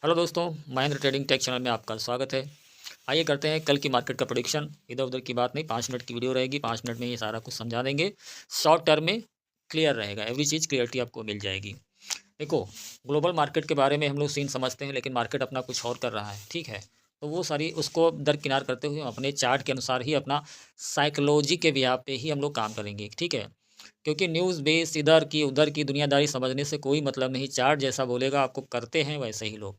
Hello दोस्तों, Mahendra trading take channel में आपका स्वागत है। आइए करते हैं कल की मार्केट का प्रेडिक्शन। इधर उधर की बात नहीं, 5 मिनट की वीडियो रहेगी। 5 मिनट में ये सारा कुछ समझा देंगे। शॉर्ट टर्म में क्लियर रहेगा, एवरी चीज़ क्लियरिटी आपको मिल जाएगी। देखो, ग्लोबल मार्केट के बारे में हम लोग सीन समझते हैं, लेकिन मार्केट अपना कुछ और कर रहा है, ठीक है। तो वो सारी उसको दरकिनार करते हुए हम अपने चार्ट के अनुसार ही अपना साइकोलॉजी के बिहाव पे ही हम लोग काम करेंगे, ठीक है। क्योंकि न्यूज़ बेस इधर की उधर की दुनियादारी समझने से कोई मतलब नहीं। चार्ट जैसा बोलेगा आपको करते हैं वैसे ही लोग,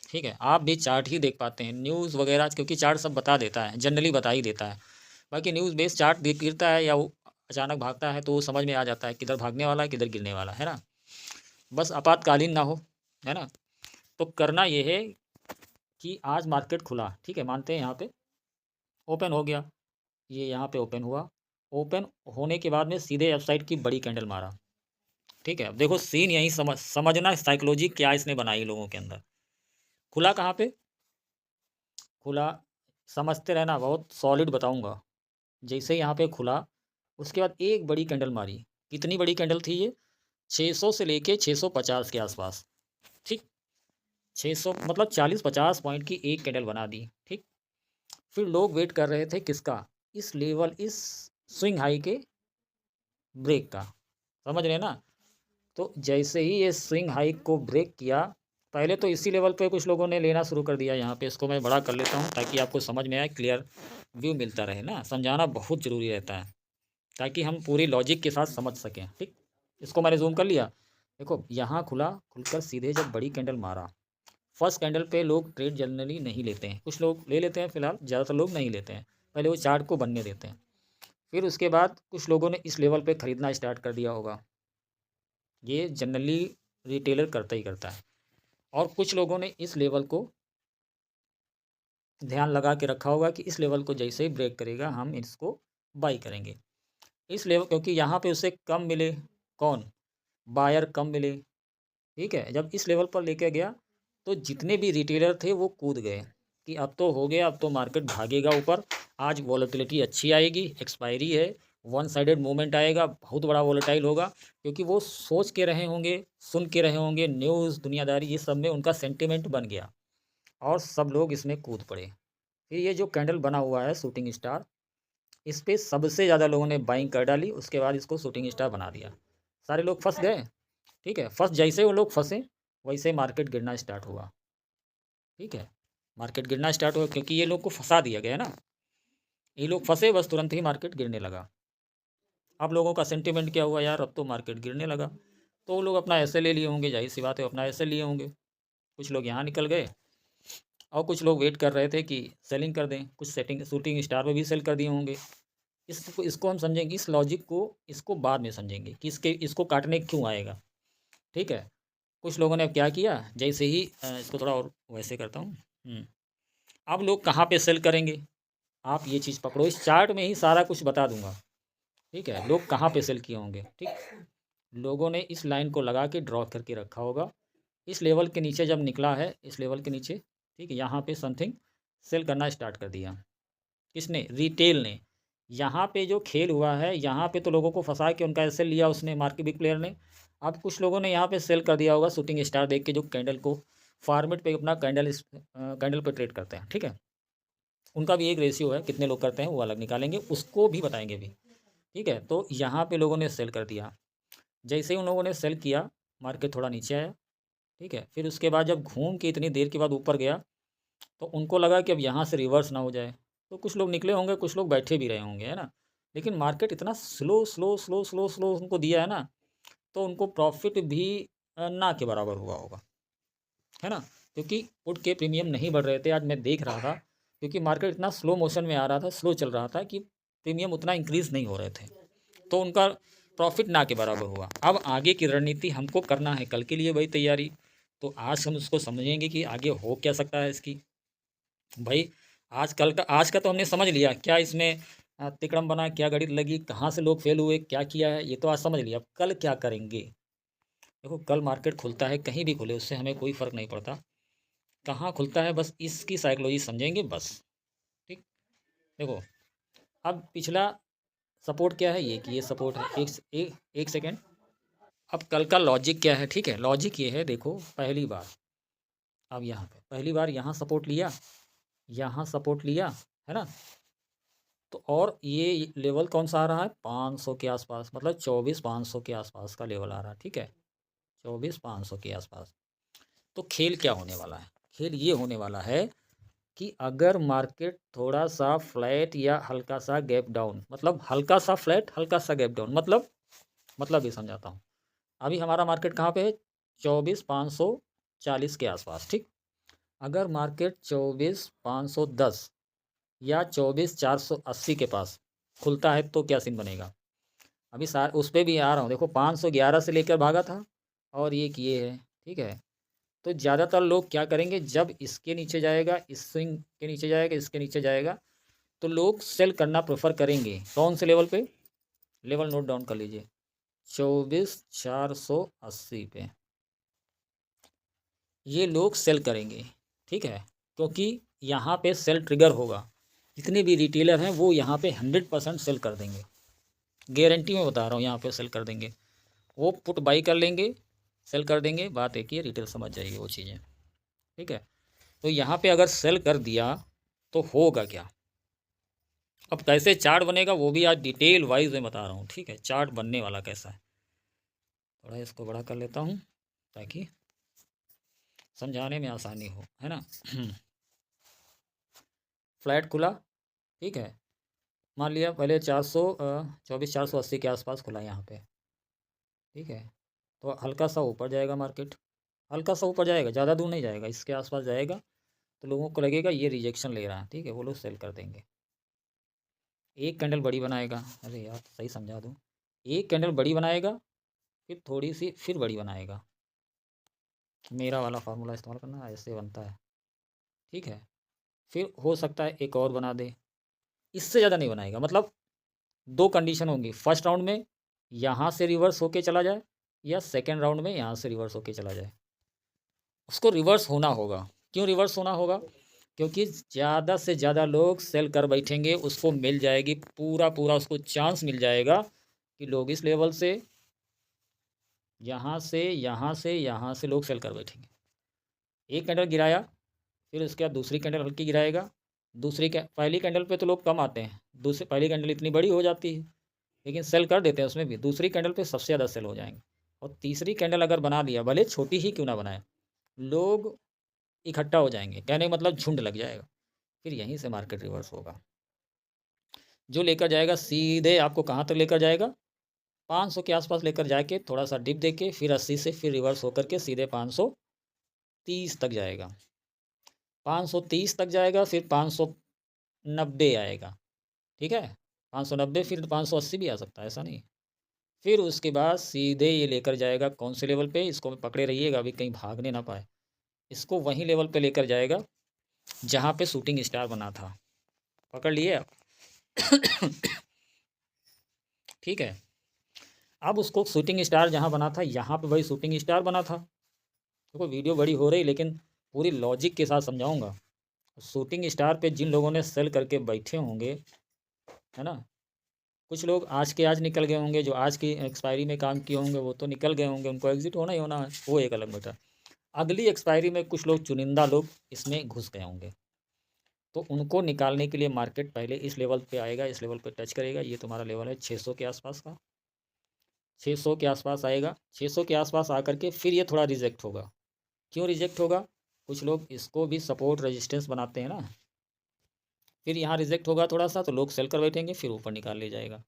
ठीक है। आप भी चार्ट ही देख पाते हैं, न्यूज़ वगैरह क्योंकि चार्ट सब बता देता है, जनरली बता ही देता है। बाकी न्यूज़ बेस्ड चार्ट गिरता है या वो अचानक भागता है तो वो समझ में आ जाता है किधर भागने वाला है किधर गिरने वाला है ना। बस आपातकालीन ना हो, है ना। तो करना ये है कि आज मार्केट खुला, ठीक है, मानते हैं यहाँ पे ओपन हो गया। ये यहाँ पे ओपन हुआ। ओपन होने के बाद में सीधे एफ साइड की बड़ी कैंडल मारा, ठीक है। अब देखो सीन यही समझना साइकोलॉजी क्या इसने बनाई लोगों के अंदर। खुला कहाँ पे, खुला समझते रहना, बहुत सॉलिड बताऊंगा। जैसे यहाँ पे खुला, उसके बाद एक बड़ी कैंडल मारी। कितनी बड़ी कैंडल थी ये? 600 से लेके 650 के आसपास, ठीक। 600 मतलब 40-50 पॉइंट की एक कैंडल बना दी, ठीक। फिर लोग वेट कर रहे थे किसका? इस लेवल, इस स्विंग हाई के ब्रेक का। समझ रहे हैं ना। तो जैसे ही ये स्विंग हाई को ब्रेक किया, पहले तो इसी लेवल पे कुछ लोगों ने लेना शुरू कर दिया। यहाँ पे इसको मैं बड़ा कर लेता हूँ ताकि आपको समझ में आए, क्लियर व्यू मिलता रहे ना। समझाना बहुत ज़रूरी रहता है ताकि हम पूरी लॉजिक के साथ समझ सकें, ठीक। इसको मैंने जूम कर लिया। देखो यहाँ खुला, खुलकर सीधे जब बड़ी कैंडल मारा, फर्स्ट कैंडल पे लोग ट्रेड जनरली नहीं लेते हैं, कुछ लोग ले लेते हैं, फिलहाल ज़्यादातर लोग नहीं लेते हैं। पहले वो चार्ट को बनने देते हैं, फिर उसके बाद कुछ लोगों ने इस लेवल पे ख़रीदना स्टार्ट कर दिया होगा। ये जनरली रिटेलर करता ही करता है। और कुछ लोगों ने इस लेवल को ध्यान लगा के रखा होगा कि इस लेवल को जैसे ही ब्रेक करेगा हम इसको बाई करेंगे। इस लेवल क्योंकि यहाँ पे उसे कम मिले, कौन? बायर कम मिले, ठीक है। जब इस लेवल पर लेके गया तो जितने भी रिटेलर थे वो कूद गए कि अब तो हो गया, अब तो मार्केट भागेगा ऊपर। आज वॉलेटिलिटी अच्छी आएगी, एक्सपायरी है, वन साइडेड मूवमेंट आएगा, बहुत बड़ा वॉलेटाइल होगा। क्योंकि वो सोच के रहे होंगे, सुन के रहे होंगे, न्यूज़ दुनियादारी ये सब में उनका सेंटिमेंट बन गया और सब लोग इसमें कूद पड़े। फिर ये जो कैंडल बना हुआ है शूटिंग स्टार, इस पे सबसे ज़्यादा लोगों ने बाइंग कर डाली। उसके बाद इसको शूटिंग स्टार बना दिया, सारे लोग फंस गए, ठीक है। फंस जैसे वो लोग फंसे वैसे मार्केट गिरना स्टार्ट हुआ, ठीक है। मार्केट गिरना स्टार्ट हुआ क्योंकि ये लोग को फंसा दिया गया ना। ये लोग फंसे, बस तुरंत ही मार्केट गिरने लगा। अब लोगों का सेंटिमेंट क्या हुआ, यार अब तो मार्केट गिरने लगा। तो वो लोग अपना ऐसे ले लिए होंगे, जाहिर सी बात है अपना ऐसे लिए होंगे। कुछ लोग यहाँ निकल गए और कुछ लोग वेट कर रहे थे कि सेलिंग कर दें, कुछ सेटिंग शूटिंग स्टार में भी सेल कर दिए होंगे। इसको हम समझेंगे, इस लॉजिक को इसको बाद में समझेंगे कि इसको काटने क्यों आएगा, ठीक है। कुछ लोगों ने अब क्या किया, जैसे ही इसको थोड़ा और वैसे करता हूँ। अब लोग कहाँ पे सेल करेंगे, आप ये चीज़ पकड़ो, इस चार्ट में ही सारा कुछ बता दूंगा, ठीक है। लोग कहाँ पे सेल किए होंगे, ठीक। लोगों ने इस लाइन को लगा के ड्रॉ करके रखा होगा। इस लेवल के नीचे जब निकला है, इस लेवल के नीचे, ठीक है, यहाँ पे समथिंग सेल करना स्टार्ट कर दिया। किसने? रिटेल ने। यहाँ पे जो खेल हुआ है, यहाँ पे तो लोगों को फंसा के उनका एसएल लिया उसने, मार्केट बिग प्लेयर ने। अब कुछ लोगों ने यहाँ पे सेल कर दिया होगा शूटिंग स्टार देख के, जो कैंडल को फॉर्मेट पे अपना कैंडल पे ट्रेड करते हैं, ठीक है। उनका भी एक रेशियो है, कितने लोग करते हैं वो अलग निकालेंगे, उसको भी बताएंगे भी, ठीक है। तो यहाँ पे लोगों ने सेल कर दिया। जैसे ही उन लोगों ने सेल किया, मार्केट थोड़ा नीचे आया, ठीक है। फिर उसके बाद जब घूम के इतनी देर के बाद ऊपर गया तो उनको लगा कि अब यहाँ से रिवर्स ना हो जाए। तो कुछ लोग निकले होंगे, कुछ लोग बैठे भी रहे होंगे, है ना। लेकिन मार्केट इतना slow slow slow slow slow उनको दिया है ना, तो उनको प्रॉफिट भी ना के बराबर हुआ होगा, है ना। क्योंकि पुट के प्रीमियम नहीं बढ़ रहे थे, आज मैं देख रहा था। क्योंकि मार्केट इतना स्लो मोशन में आ रहा था, स्लो चल रहा था कि प्रीमियम उतना इंक्रीज़ नहीं हो रहे थे। तो उनका प्रॉफिट ना के बराबर हुआ। अब आगे की रणनीति हमको करना है, कल के लिए वही तैयारी। तो आज हम उसको समझेंगे कि आगे हो क्या सकता है इसकी। भाई आज का तो हमने समझ लिया क्या इसमें तिकड़म बना, क्या गणित लगी, कहाँ से लोग फेल हुए, क्या किया है, ये तो आज समझ लिया। अब कल क्या करेंगे? देखो कल मार्केट खुलता है, कहीं भी खुले उससे हमें कोई फ़र्क नहीं पड़ता, कहाँ खुलता है बस इसकी साइकोलॉजी समझेंगे बस, ठीक। देखो अब पिछला सपोर्ट क्या है, ये कि ये सपोर्ट है। एक सेकेंड। अब कल का लॉजिक क्या है, ठीक है। लॉजिक ये है, देखो पहली बार अब यहाँ पे पहली बार यहाँ सपोर्ट लिया, यहाँ सपोर्ट लिया, है ना। तो और ये लेवल कौन सा आ रहा है, 500 के आसपास, मतलब 24,500 के आसपास का लेवल आ रहा है, ठीक है, 24,500 के आसपास। तो खेल क्या होने वाला है, खेल ये होने वाला है कि अगर मार्केट थोड़ा सा फ्लैट या हल्का सा गैप डाउन, मतलब हल्का सा फ्लैट हल्का सा गैप डाउन, मतलब ये समझाता हूँ। अभी हमारा मार्केट कहाँ पे है, 24,540 के आसपास, ठीक। अगर मार्केट 24,510 या 24,480 के पास खुलता है तो क्या सीन बनेगा। अभी सार उस पर भी आ रहा हूँ, देखो 511 से लेकर भागा था और ये किए है, ठीक है। तो ज़्यादातर लोग क्या करेंगे, जब इसके नीचे जाएगा, इस स्विंग के नीचे जाएगा, इसके नीचे जाएगा, तो लोग सेल करना प्रेफर करेंगे। कौन से लेवल पे, लेवल नोट डाउन कर लीजिए, 24,480 पे ये लोग सेल करेंगे, ठीक है, क्योंकि यहाँ पे सेल ट्रिगर होगा। जितने भी रिटेलर हैं वो यहाँ पे 100% सेल कर देंगे, गारंटी में बता रहा हूँ, यहाँ पे सेल कर देंगे। वो पुट बाई कर लेंगे, सेल कर देंगे, बात एक ही है, रिटेल समझ जाएगी वो चीज़ें, ठीक है। तो यहाँ पे अगर सेल कर दिया तो होगा क्या, अब कैसे चार्ट बनेगा वो भी आज डिटेल वाइज में बता रहा हूँ, ठीक है। चार्ट बनने वाला कैसा है, थोड़ा इसको बड़ा कर लेता हूँ ताकि समझाने में आसानी हो, है ना। फ्लैट खुला, ठीक है, मान लिया पहले 24,480 के आसपास खुला यहाँ पे, ठीक है। तो हल्का सा ऊपर जाएगा मार्केट, हल्का सा ऊपर जाएगा, ज़्यादा दूर नहीं जाएगा, इसके आसपास जाएगा, तो लोगों को लगेगा ये रिजेक्शन ले रहा है, ठीक है, वो लोग सेल कर देंगे। एक कैंडल बड़ी बनाएगा, अरे यार सही समझा दूँ, एक कैंडल बड़ी बनाएगा, फिर थोड़ी सी फिर बड़ी बनाएगा, मेरा वाला फार्मूला इस्तेमाल करना, ऐसे बनता है, ठीक है। फिर हो सकता है एक और बना दे, इससे ज़्यादा नहीं बनाएगा। मतलब दो कंडीशन होंगी, फर्स्ट राउंड में यहाँ से रिवर्स होके चला जाए, या सेकेंड राउंड में यहाँ से रिवर्स होके चला जाए। उसको रिवर्स होना होगा, क्यों रिवर्स होना होगा, क्योंकि ज़्यादा से ज़्यादा लोग सेल कर बैठेंगे, उसको मिल जाएगी पूरा पूरा उसको चांस मिल जाएगा कि लोग इस लेवल से, यहाँ से, यहाँ से, यहाँ से लोग सेल कर बैठेंगे। एक कैंडल गिराया, फिर उसके बाद दूसरी कैंडल हल्की गिराएगा, पहली कैंडल पे तो लोग कम आते हैं, दूसरी पहली कैंडल इतनी बड़ी हो जाती है, लेकिन सेल कर देते हैं उसमें भी, दूसरी कैंडल पे सबसे ज़्यादा सेल हो जाएंगे। और तीसरी कैंडल अगर बना लिया, भले छोटी ही क्यों ना बनाए, लोग इकट्ठा हो जाएंगे, कहने का मतलब झुंड लग जाएगा, फिर यहीं से मार्केट रिवर्स होगा, जो लेकर जाएगा सीधे आपको कहाँ तक लेकर जाएगा, 500 के आसपास लेकर जाके थोड़ा सा डिप दे के फिर 80 से फिर रिवर्स होकर के सीधे 530 तक जाएगा, 530 तक जाएगा, फिर 590 आएगा, ठीक है, 590, फिर 580 भी आ सकता है, ऐसा नहीं। फिर उसके बाद सीधे ये लेकर जाएगा कौन से लेवल पे, इसको पकड़े रहिएगा अभी कहीं भागने ना पाए, इसको वहीं लेवल पे लेकर जाएगा जहाँ पे शूटिंग स्टार बना था, पकड़ लिए आप। ठीक है, अब उसको शूटिंग स्टार जहाँ बना था, यहाँ पे वही शूटिंग स्टार बना था। देखो वीडियो बड़ी हो रही, लेकिन पूरी लॉजिक के साथ समझाऊंगा। शूटिंग स्टार पे जिन लोगों ने सेल करके बैठे होंगे, है ना, कुछ लोग आज के आज निकल गए होंगे, जो आज की एक्सपायरी में काम किए होंगे वो तो निकल गए होंगे, उनको एग्जिट होना ही होना है, वो एक अलग मैटर। अगली एक्सपायरी में कुछ लोग, चुनिंदा लोग इसमें घुस गए होंगे, तो उनको निकालने के लिए मार्केट पहले इस लेवल पे आएगा, इस लेवल पे टच करेगा। ये तुम्हारा लेवल है 600 के आसपास का, 600 के आसपास आएगा, 600 के आसपास आकर के फिर ये थोड़ा रिजेक्ट होगा। क्यों रिजेक्ट होगा, कुछ लोग इसको भी सपोर्ट रेजिस्टेंस बनाते हैं ना, फिर यहाँ रिजेक्ट होगा थोड़ा सा, तो लोग सेल कर बैठेंगे, फिर ऊपर निकाल ले जाएगा।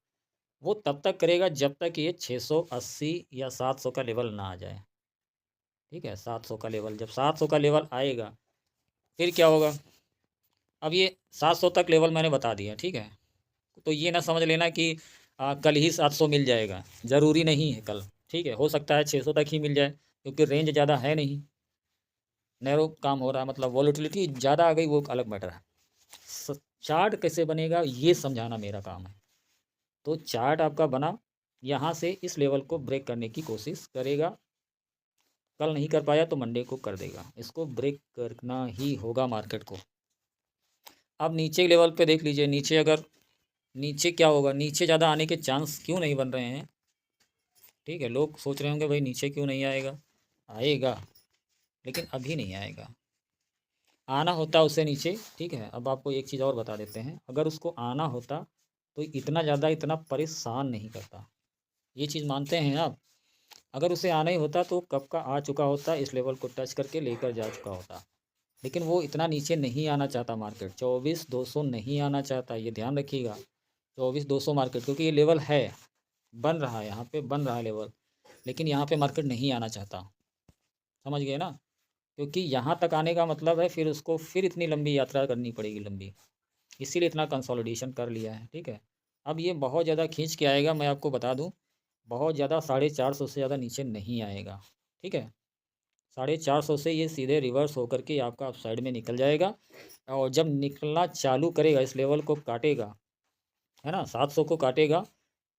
वो तब तक करेगा जब तक ये 680 या 700 का लेवल ना आ जाए, ठीक है, 700 का लेवल, जब 700 का लेवल आएगा फिर क्या होगा। अब ये 700 तक लेवल मैंने बता दिया, ठीक है, तो ये ना समझ लेना कि कल ही 700 मिल जाएगा, ज़रूरी नहीं है कल, ठीक है, हो सकता है 600 तक ही मिल जाए, क्योंकि रेंज ज़्यादा है नहीं, नैरो काम हो रहा है, मतलब वॉलेटिलिटी ज़्यादा आ गई, वो अलग मैटर है। चार्ट कैसे बनेगा ये समझाना मेरा काम है। तो चार्ट आपका बना, यहाँ से इस लेवल को ब्रेक करने की कोशिश करेगा, कल नहीं कर पाया तो मंडे को कर देगा, इसको ब्रेक करना ही होगा मार्केट को। अब नीचे लेवल पे देख लीजिए, नीचे अगर, नीचे क्या होगा, नीचे ज़्यादा आने के चांस क्यों नहीं बन रहे हैं, ठीक है, लोग सोच रहे होंगे भाई नीचे क्यों नहीं आएगा, आएगा, लेकिन अभी नहीं आएगा, आना होता उसे नीचे, ठीक है। अब आपको एक चीज़ और बता देते हैं, अगर उसको आना होता तो इतना परेशान नहीं करता। ये चीज़ मानते हैं आप? अगर उसे आना ही होता तो कब का आ चुका होता, इस लेवल को टच करके लेकर जा चुका होता। लेकिन वो इतना नीचे नहीं आना चाहता मार्केट, 24,200 नहीं आना चाहता, ये ध्यान रखिएगा। 24,200 मार्केट, क्योंकि ये लेवल है, बन रहा है, यहाँ पे बन रहा है लेवल, लेकिन यहाँ पे मार्केट नहीं आना चाहता। समझ गए ना? क्योंकि यहाँ तक आने का मतलब है फिर उसको फिर इतनी लंबी यात्रा करनी पड़ेगी लंबी, इसीलिए इतना कंसोलिडेशन कर लिया है, ठीक है। अब ये बहुत ज़्यादा खींच के आएगा, मैं आपको बता दूँ, बहुत ज़्यादा 450 से ज़्यादा नीचे नहीं आएगा, ठीक है। 450 से ये सीधे रिवर्स होकर के आपका अप साइड में निकल जाएगा, और जब निकलना चालू करेगा, इस लेवल को काटेगा, है ना, 700 को काटेगा,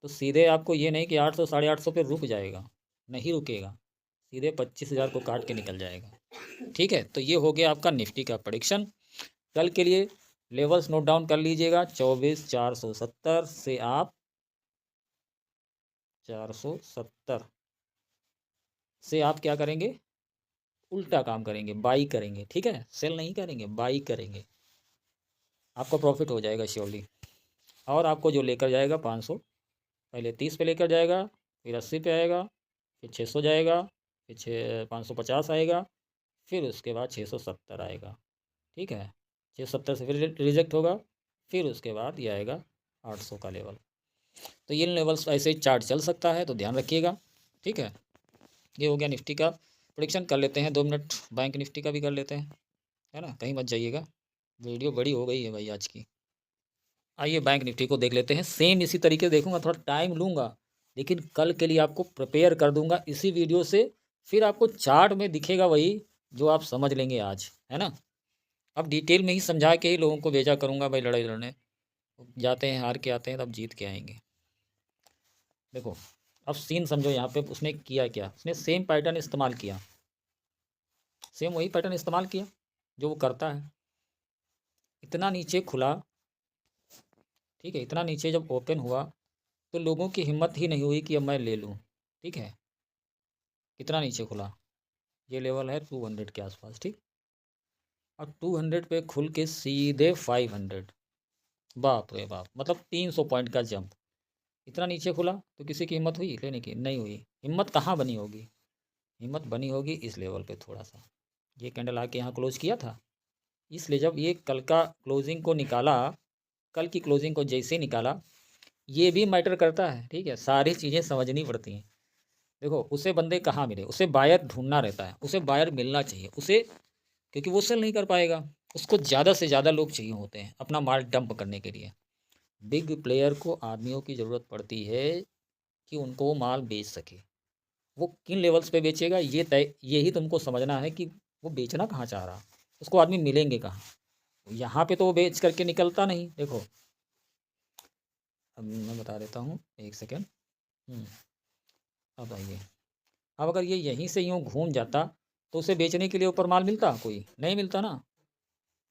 तो सीधे आपको ये नहीं कि 800 850 पे रुक जाएगा, नहीं रुकेगा, सीधे 25,000 को काट के निकल जाएगा, ठीक है। तो ये हो गया आपका निफ्टी का प्रेडिक्शन। कल के लिए लेवल्स नोट डाउन कर लीजिएगा, 24,470 से आप 470 से आप क्या करेंगे, उल्टा काम करेंगे, बाई करेंगे, ठीक है। सेल नहीं करेंगे, बाई करेंगे, आपका प्रॉफिट हो जाएगा श्योरली। और आपको जो लेकर जाएगा 500, पहले 30 पे लेकर जाएगा, फिर 80 पे आएगा, फिर 600 जाएगा, फिर 550 आएगा, फिर उसके बाद 670 आएगा, ठीक है। 670 से फिर रिजेक्ट होगा, फिर उसके बाद ये आएगा 800 का लेवल। तो ये लेवल्स ऐसे ही चार्ट चल सकता है, तो ध्यान रखिएगा, ठीक है। ये हो गया निफ्टी का प्रेडिक्शन। कर लेते हैं 2 मिनट बैंक निफ्टी का भी कर लेते हैं, है ना, कहीं मत जाइएगा, वीडियो बड़ी हो गई है भाई आज की। आइए बैंक निफ्टी को देख लेते हैं, सेम इसी तरीके से देखूंगा, थोड़ा टाइम लूँगा, लेकिन कल के लिए आपको प्रिपेयर कर दूंगा इसी वीडियो से, फिर आपको चार्ट में दिखेगा वही जो आप समझ लेंगे आज, है ना। अब डिटेल में ही समझा के ही लोगों को भेजा करूँगा भाई, लड़ाई लड़ने जाते हैं, हार के आते हैं, तब जीत के आएंगे। देखो अब सीन समझो, यहाँ पे उसने किया क्या, उसने सेम पैटर्न इस्तेमाल किया, सेम वही पैटर्न इस्तेमाल किया जो वो करता है। इतना नीचे खुला, ठीक है, इतना नीचे जब ओपन हुआ तो लोगों की हिम्मत ही नहीं हुई कि अब मैं ले लूँ, ठीक है। कितना नीचे खुला, ये लेवल है 200 के आसपास, ठीक। और 200 पे खुल के सीधे 500, बाप रे बाप, मतलब 300 पॉइंट का जंप। इतना नीचे खुला तो किसी की हिम्मत हुई लेने की, नहीं हुई। हिम्मत कहाँ बनी होगी, हिम्मत बनी होगी इस लेवल पे थोड़ा सा, ये कैंडल आके यहाँ क्लोज किया था, इसलिए जब ये कल का क्लोजिंग को निकाला, कल की क्लोजिंग को जैसे निकाला, ये भी मैटर करता है, ठीक है, सारी चीज़ें समझनी पड़ती हैं। देखो उसे बंदे कहाँ मिले, उसे बायर ढूंढना रहता है, उसे बायर मिलना चाहिए उसे, क्योंकि वो सेल नहीं कर पाएगा, उसको ज़्यादा से ज़्यादा लोग चाहिए होते हैं अपना माल डंप करने के लिए। बिग प्लेयर को आदमियों की ज़रूरत पड़ती है कि उनको वो माल बेच सके। वो किन लेवल्स पे बेचेगा ये तय, यही तुमको समझना है कि वो बेचना कहाँ चाह रहा, उसको आदमी मिलेंगे कहाँ। यहाँ पे तो वो बेच करके निकलता नहीं। देखो अब मैं बता देता हूँ, एक सेकेंड। अब आइए, अब अगर ये यहीं से यूँ घूम जाता तो उसे बेचने के लिए ऊपर माल मिलता, कोई नहीं मिलता ना।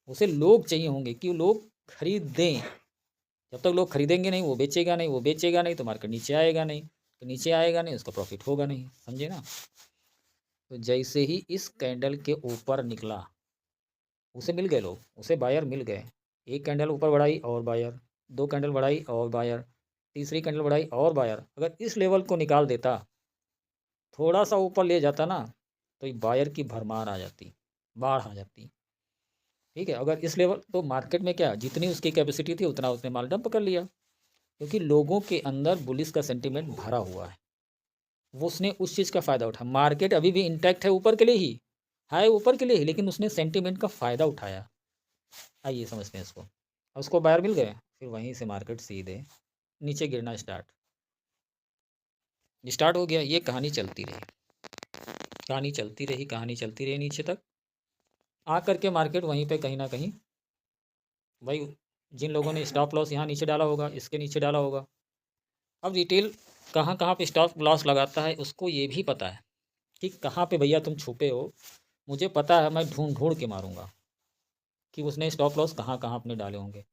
उसे लोग चाहिए होंगे कि वो लोग खरीदें, जब तक लोग खरीदेंगे नहीं वो बेचेगा नहीं, वो बेचेगा नहीं तो मार्केट नीचे आएगा नहीं, तो नीचे आएगा नहीं उसका प्रॉफिट होगा नहीं, समझे ना। तो जैसे ही इस कैंडल के ऊपर निकला, उसे मिल गए लोग, उसे बायर मिल गए। एक कैंडल ऊपर बढ़ाई और बायर, 2 कैंडल बढ़ाई और बायर, तीसरी कैंडल बढ़ाई और बायर। अगर इस लेवल को निकाल देता, थोड़ा सा ऊपर ले जाता ना, तो ये बायर की भरमार आ जाती, बाढ़ आ जाती, ठीक है। अगर इस लेवल, तो मार्केट में क्या, जितनी उसकी कैपेसिटी थी उतना उसने माल डंप कर लिया, क्योंकि लोगों के अंदर बुलिश का सेंटीमेंट भरा हुआ है, वो उसने उस चीज़ का फ़ायदा उठाया। मार्केट अभी भी इंटैक्ट है, ऊपर के लिए ही है, ऊपर के लिए ही, लेकिन उसने सेंटीमेंट का फ़ायदा उठाया। आइए समझते हैं इसको। अब उसको बायर मिल गए, फिर वहीं से मार्केट सीधे नीचे गिरना स्टार्ट हो गया। ये कहानी चलती रही, कहानी चलती रही, कहानी चलती रही नीचे तक आकर के मार्केट वहीं पे कहीं ना कहीं, भाई जिन लोगों ने स्टॉप लॉस यहाँ नीचे डाला होगा, इसके नीचे डाला होगा। अब रिटेल कहाँ कहाँ पे स्टॉप लॉस लगाता है उसको ये भी पता है कि कहाँ पे भैया तुम छुपे हो, मुझे पता है, मैं ढूंढ ढूंढ के मारूंगा कि उसने स्टॉप लॉस कहाँ कहाँ अपने डाले होंगे।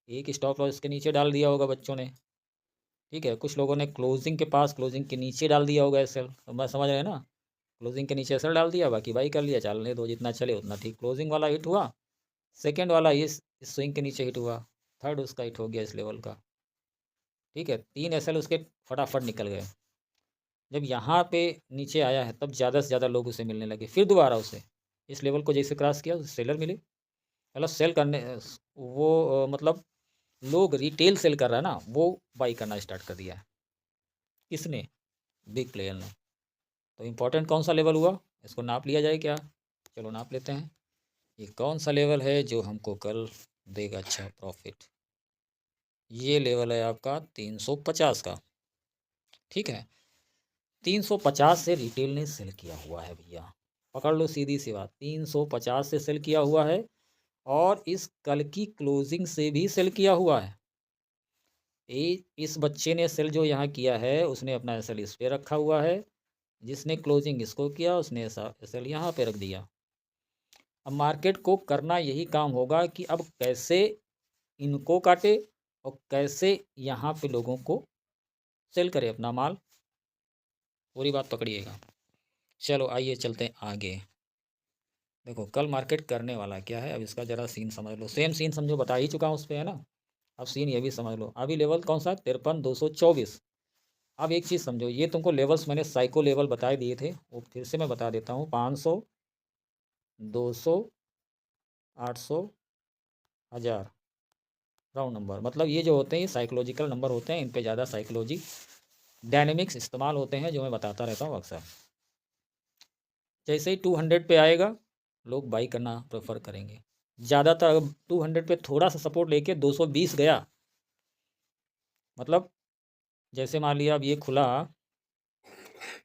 एक स्टॉप लॉस इसके नीचे डाल दिया होगा बच्चों ने, ठीक है, कुछ लोगों ने क्लोजिंग के पास, क्लोजिंग के नीचे डाल दिया होगा एसएल, मैं समझ रहे हैं ना, क्लोजिंग के नीचे एसएल डाल दिया, बाकी बाई कर लिया, चलने दो, जितना चले उतना ठीक। क्लोजिंग वाला हिट हुआ सेकंड वाला इस स्विंग के नीचे हिट हुआ, थर्ड उसका हिट हो गया इस लेवल का, ठीक है। 3 एसएल उसके फटाफट निकल गए। जब यहाँ पे नीचे आया है तब ज़्यादा से ज़्यादा लोग उसे मिलने लगे। फिर दोबारा उसे इस लेवल को जैसे क्रॉस किया उसे सेलर मिले, मतलब सेल करने वो मतलब लोग रिटेल सेल कर रहा है ना, वो बाई करना स्टार्ट कर दिया है। किसने? बिग प्लेयर ने। तो इम्पोर्टेंट कौन सा लेवल हुआ, इसको नाप लिया जाए क्या? चलो नाप लेते हैं। ये कौन सा लेवल है जो हमको कल देगा अच्छा प्रॉफिट? ये लेवल है आपका 350 का, ठीक है। 350 से रिटेल ने सेल किया हुआ है भैया, पकड़ लो सीधी सी बात, 350 से सेल किया हुआ है और इस कल की क्लोजिंग से भी सेल किया हुआ है। इस बच्चे ने सेल जो यहाँ किया है उसने अपना एसएल इस पे रखा हुआ है, जिसने क्लोजिंग इसको किया उसने ऐसा एसएल यहाँ पे रख दिया। अब मार्केट को करना यही काम होगा कि अब कैसे इनको काटे और कैसे यहाँ पे लोगों को सेल करे अपना माल। पूरी बात पकड़िएगा। चलो आइए चलते हैं आगे। देखो कल मार्केट करने वाला क्या है, अब इसका ज़रा सीन समझ लो। सेम सीन समझो, बता ही चुका हूँ उस पर, है ना। अब सीन ये भी समझ लो। अभी लेवल कौन सा? 53,224। अब एक चीज़ समझो, ये तुमको लेवल्स मैंने साइको लेवल बताए दिए थे, वो फिर से मैं बता देता हूँ। 500, 200, 800, 1000 राउंड नंबर। मतलब ये जो होते हैं ये साइकोलॉजिकल नंबर होते हैं, इन पे ज़्यादा साइकोलॉजी डायनेमिक्स इस्तेमाल होते हैं, जो मैं बताता रहता हूँ अक्सर। जैसे ही 200 पे आएगा लोग बाई करना प्रेफर करेंगे ज़्यादातर। 200 पे थोड़ा सा सपोर्ट लेके 220 गया, मतलब जैसे मान लिया अब ये खुला,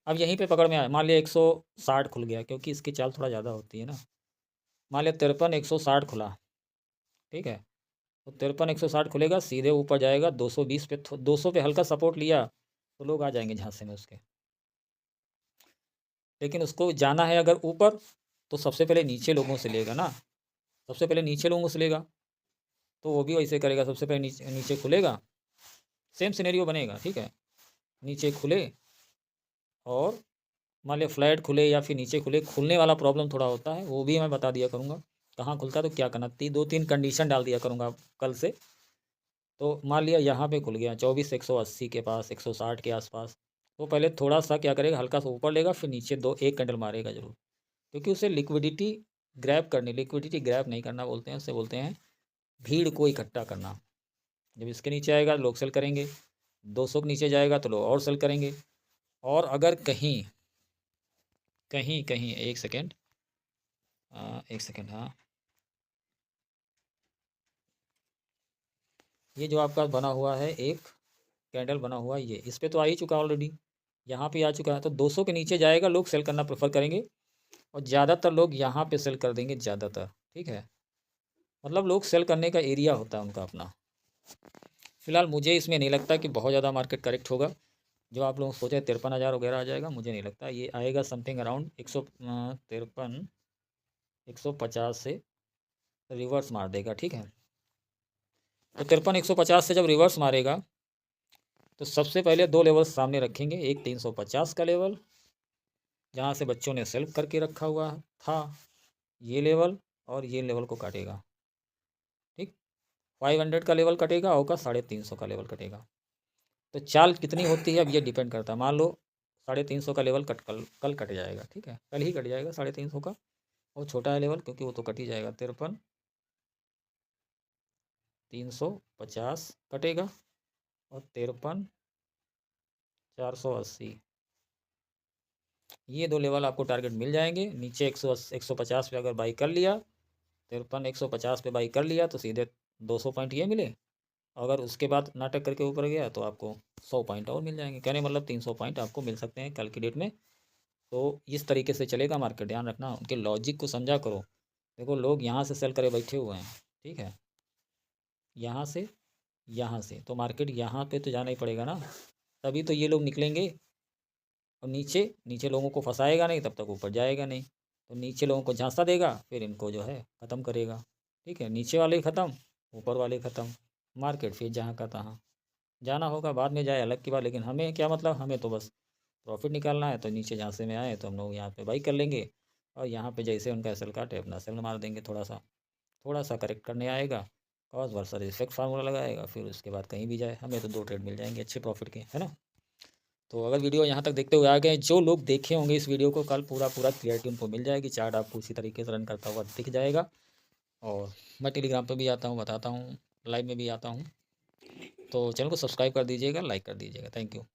अब यहीं पे पकड़ में आया, मान लिया 160 खुल गया, क्योंकि इसकी चाल थोड़ा ज़्यादा होती है ना। मान लिया 53 160 खुला, ठीक है। तो 53 160 खुलेगा, सीधे ऊपर जाएगा 220 पे, 200 पे हल्का सपोर्ट लिया तो लोग आ जाएंगे झांसे में उसके। लेकिन उसको जाना है अगर ऊपर तो सबसे पहले नीचे लोगों से लेगा ना, सबसे पहले नीचे लोगों से लेगा। तो वो भी वैसे करेगा, सबसे पहले नीचे नीचे खुलेगा, सेम सिनेरियो बनेगा, ठीक है। नीचे खुले और मान लिया फ्लैट खुले या फिर नीचे खुले, खुलने वाला प्रॉब्लम थोड़ा होता है, वो भी मैं बता दिया करूँगा कहाँ खुलता है तो क्या करना। 2-3 कंडीशन डाल दिया करूँगा कल से। तो मान लिया यहाँ पे खुल गया 24,180 के पास, 160 के आसपास, तो पहले थोड़ा सा क्या करेगा, हल्का सा ऊपर लेगा, फिर नीचे एक कैंडल मारेगा जरूर, क्योंकि उसे लिक्विडिटी ग्रैब करनी। लिक्विडिटी ग्रैब नहीं करना बोलते हैं, उसे बोलते हैं भीड़ को इकट्ठा करना। जब इसके नीचे आएगा लोग सेल करेंगे, 200 के नीचे जाएगा तो लोग और सेल करेंगे। और अगर कहीं कहीं कहीं एक सेकेंड, एक सेकेंड, हाँ, ये जो आपका बना हुआ है एक कैंडल बना हुआ है, ये इस पे तो आ ही चुका ऑलरेडी, यहाँ पे आ चुका है। तो 200 के नीचे जाएगा लोग सेल करना प्रेफर करेंगे और ज़्यादातर लोग यहाँ पे सेल कर देंगे ज़्यादातर, ठीक है। मतलब लोग सेल करने का एरिया होता है उनका अपना। फिलहाल मुझे इसमें नहीं लगता कि बहुत ज़्यादा मार्केट करेक्ट होगा। जो आप लोग सोचे 53,000 वगैरह आ जाएगा, मुझे नहीं लगता। ये आएगा समथिंग अराउंड 153 150 से रिवर्स मार देगा, ठीक है। तो 53 150 से जब रिवर्स मारेगा तो सबसे पहले दो लेवल सामने रखेंगे। एक 350 का लेवल, जहाँ से बच्चों ने सेल्फ करके रखा हुआ था, ये लेवल, और ये लेवल को काटेगा, ठीक। 500 का लेवल कटेगा और का 350 का लेवल कटेगा। तो चाल कितनी होती है अब ये डिपेंड करता है। मान लो 350 का लेवल कल कट जाएगा, ठीक है, कल ही कट जाएगा 350 का। वो छोटा है लेवल, क्योंकि वो तो कट ही जाएगा। 53 350 कटेगा और 53 480, ये दो लेवल आपको टारगेट मिल जाएंगे। नीचे 150 पे अगर बाई कर लिया, 53 150 पे बाई कर लिया तो सीधे 200 पॉइंट ये मिले। अगर उसके बाद नाटक करके ऊपर गया तो आपको 100 पॉइंट और मिल जाएंगे। कहने मतलब 300 पॉइंट आपको मिल सकते हैं कल की डेट में। तो इस तरीके से चलेगा मार्केट, ध्यान रखना, उनके लॉजिक को समझा करो। देखो लोग यहाँ से सेल करे बैठे हुए हैं, ठीक है, यहाँ से तो मार्केट यहाँ पे तो जाना ही पड़ेगा ना, तभी तो ये लोग निकलेंगे। और नीचे नीचे लोगों को फंसाएगा नहीं तब तक ऊपर जाएगा नहीं। तो नीचे लोगों को झांसा देगा, फिर इनको जो है ख़त्म करेगा, ठीक है। नीचे वाले ख़त्म, ऊपर वाले ख़त्म, मार्केट फिर जहाँ का तहाँ। जाना होगा बाद में जाए अलग की बात, लेकिन हमें क्या मतलब, हमें तो बस प्रॉफिट निकालना है। तो नीचे झांसे में आए तो हम लोग यहाँ पे बाई कर लेंगे और यहाँ पे जैसे उनका सेल काटे अपना सेल मार देंगे थोड़ा सा। थोड़ा सा करेक्ट करने आएगा, कॉस्ट वर्सेस इफेक्ट फार्मूला लगाएगा, फिर उसके बाद कहीं भी जाए हमें तो 2 ट्रेड मिल जाएंगे अच्छे प्रॉफिट के, है ना। तो अगर वीडियो यहाँ तक देखते हुए आ गए, जो लोग देखे होंगे इस वीडियो को, कल पूरा क्लियरिटी उनको मिल जाएगी, चार्ट आपको उसी तरीके से रन करता हुआ दिख जाएगा। और मैं टेलीग्राम पे भी आता हूँ, बताता हूँ, लाइव में भी आता हूँ। तो चैनल को सब्सक्राइब कर दीजिएगा, लाइक कर दीजिएगा। Thank you.